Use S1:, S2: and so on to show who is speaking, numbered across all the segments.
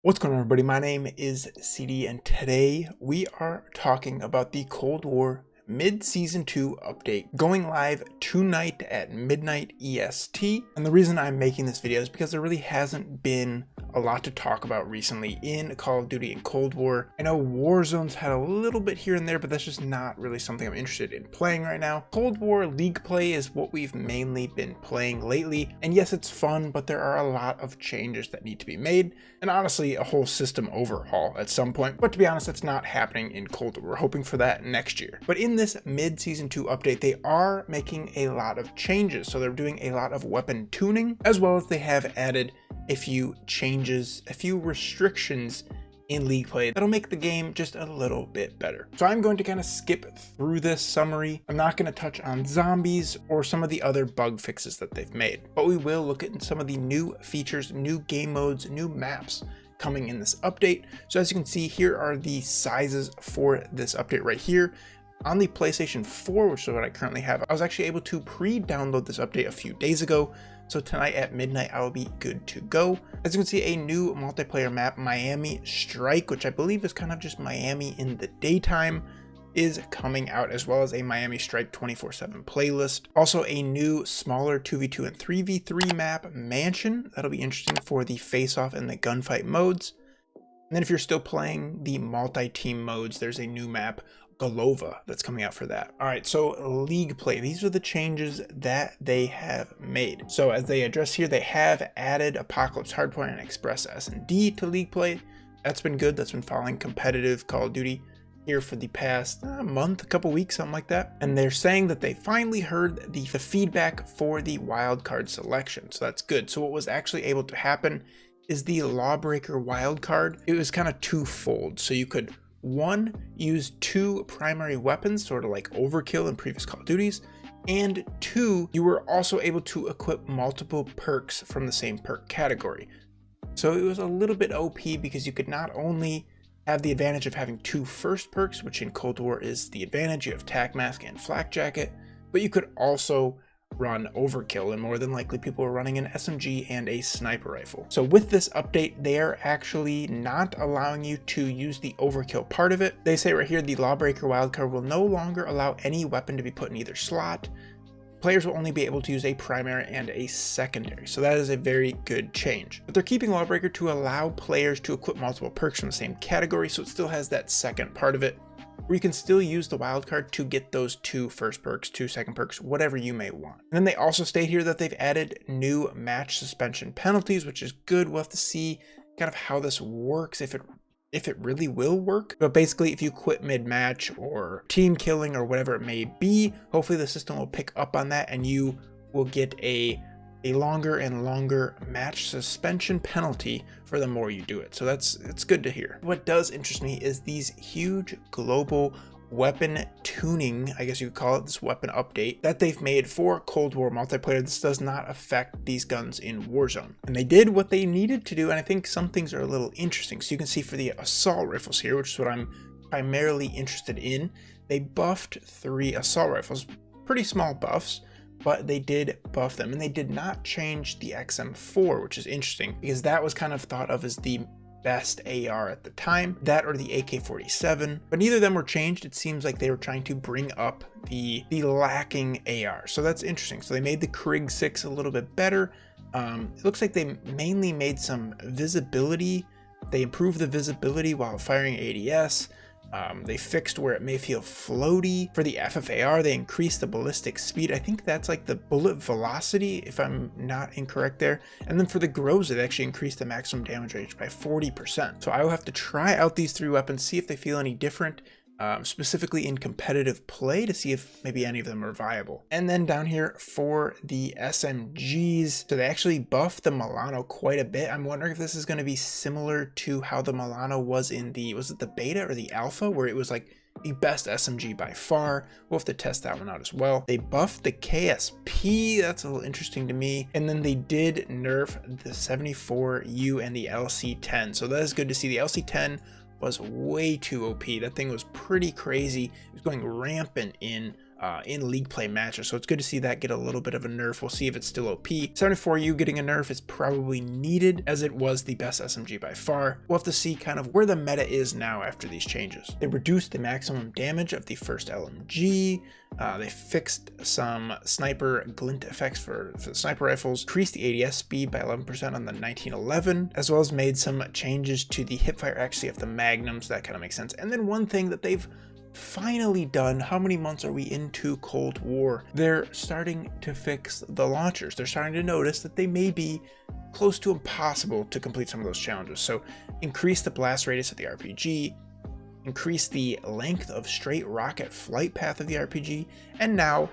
S1: What's going on, everybody? My name is CD, and today we are talking about the Cold War Mid-Season 2 update going live tonight at midnight EST. And the reason I'm making this video is because there really hasn't been a lot to talk about recently in Call of Duty and Cold War. I know Warzone's had a little bit here and there, but that's just not really something I'm interested in playing right now. Cold War League play is what we've mainly been playing lately, and yes, it's fun, but there are a lot of changes that need to be made, and honestly a whole system overhaul at some point. But to be honest, that's not happening in Cold War. We're hoping for that next year. But in this mid-season 2 update, they are making a lot of changes. So they're doing a lot of weapon tuning, as well as they have added a few changes, a few restrictions in League play that'll make the game just a little bit better. So I'm going to kind of skip through this summary. I'm not going to touch on zombies or some of the other bug fixes that they've made, but we will look at some of the new features, new game modes, new maps coming in this update. So as you can see, here are the sizes for this update right here. On the PlayStation 4, which is what I currently have, I was actually able to pre-download this update a few days ago. So tonight at midnight, I will be good to go. As you can see, a new multiplayer map, Miami Strike, which I believe is kind of just Miami in the daytime, is coming out, as well as a Miami Strike 24/7 playlist. Also a new smaller 2v2 and 3v3 map, Mansion. That'll be interesting for the face-off and the gunfight modes. And then if you're still playing the multi-team modes, there's a new map, Golova, that's coming out for that. All right, so League play. These are the changes that they have made. So as they address here, they have added Apocalypse Hardpoint and Express S&D to League play. That's been good. That's been following competitive Call of Duty here for the past month, a couple weeks, something like that. And they're saying that they finally heard the feedback for the wildcard selection. So that's good. So what was actually able to happen is the Lawbreaker wildcard. It was kind of twofold. So you could, one, use two primary weapons, sort of like Overkill in previous Call of Duties, and two, you were also able to equip multiple perks from the same perk category. So it was a little bit OP because you could not only have the advantage of having two first perks, which in Cold War is the advantage, you have Tac Mask and Flak Jacket, but you could also run Overkill, and more than likely people are running an SMG and a sniper rifle. So with this update, they are actually not allowing you to use the Overkill part of it. They say right here, the Lawbreaker wildcard will no longer allow any weapon to be put in either slot. Players will only be able to use a primary and a secondary. So that is a very good change. But they're keeping Lawbreaker to allow players to equip multiple perks from the same category, so it still has that second part of it, where you can still use the wildcard to get those two first perks, two second perks, whatever you may want. And then they also state here that they've added new match suspension penalties, which is good. We'll have to see kind of how this works, if it really will work. But basically, if you quit mid-match or team killing or whatever it may be, hopefully the system will pick up on that and you will get a longer and longer match suspension penalty for the more you do it. So it's good to hear. What does interest me is these huge global weapon tuning, I guess you could call it, this weapon update that they've made for Cold War multiplayer. This does not affect these guns in Warzone. And they did what they needed to do, and I think some things are a little interesting. So you can see for the assault rifles here, which is what I'm primarily interested in, they buffed 3 assault rifles, pretty small buffs, but they did buff them, and they did not change the XM4, which is interesting because that was kind of thought of as the best AR at the time, that or the AK-47, but neither of them were changed. It seems like they were trying to bring up the lacking AR, so that's interesting. So they made the Krig 6 a little bit better. It looks like they mainly made some visibility. They improved the visibility while firing ADS. They fixed where it may feel floaty. For the FFAR, they increased the ballistic speed. I think that's like the bullet velocity, if I'm not incorrect there. And then for the Groza, they actually increased the maximum damage range by 40%. So I will have to try out these 3 weapons, see if they feel any different, specifically in competitive play, to see if maybe any of them are viable. And then down here for the SMGs, so they actually buffed the Milano quite a bit. I'm wondering if this is going to be similar to how the Milano was in the, was it the beta or the alpha, where it was like the best SMG by far. We'll have to test that one out as well. They buffed the KSP, that's a little interesting to me. And then they did nerf the 74U and the LC10. So that is good to see. The LC10 was way too OP. That thing was pretty crazy. It was going rampant in in league play matches. So it's good to see that get a little bit of a nerf. We'll see if it's still OP. 74U getting a nerf is probably needed, as it was the best SMG by far. We'll have to see kind of where the meta is now after these changes. They reduced the maximum damage of the first LMG. They fixed some sniper glint effects for the sniper rifles, increased the ADS speed by 11% on the 1911, as well as made some changes to the hipfire accuracy of the magnums. That kind of makes sense. And then one thing that they've finally done, how many months are we into Cold War? They're starting to fix the launchers. They're starting to notice that they may be close to impossible to complete some of those challenges. So increase the blast radius of the RPG, increase the length of straight rocket flight path of the RPG, and now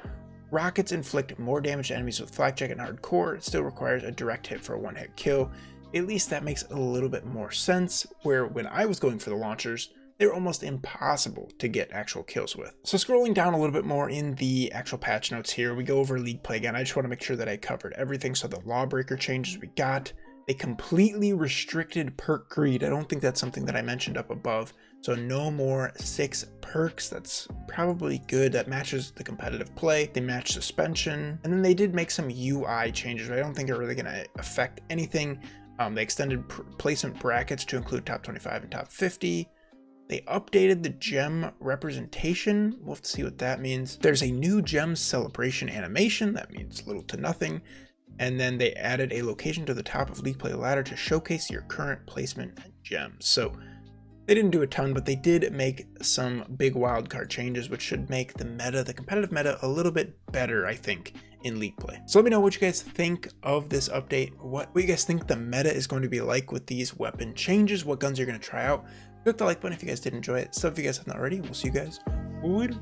S1: rockets inflict more damage to enemies with flakjack and hardcore. It still requires a direct hit for a one-hit kill. At least that makes a little bit more sense, where when I was going for the launchers, they're almost impossible to get actual kills with. So scrolling down a little bit more in the actual patch notes here, we go over league play again. I just want to make sure that I covered everything. So the lawbreaker changes we got. They completely restricted perk greed. I don't think that's something that I mentioned up above. So no more 6 perks. That's probably good. That matches the competitive play. They match suspension. And then they did make some UI changes, but I don't think are really going to affect anything. They extended placement brackets to include top 25 and top 50. They updated the gem representation. We'll have to see what that means. There's a new gem celebration animation. That means little to nothing. And then they added a location to the top of League Play ladder to showcase your current placement and gems. So they didn't do a ton, but they did make some big wildcard changes, which should make the meta, the competitive meta, a little bit better, I think, in League Play. So let me know what you guys think of this update. What you guys think the meta is going to be like with these weapon changes, what guns you're going to try out. Click the like button if you guys did enjoy it. So if you guys haven't already, we'll see you guys later.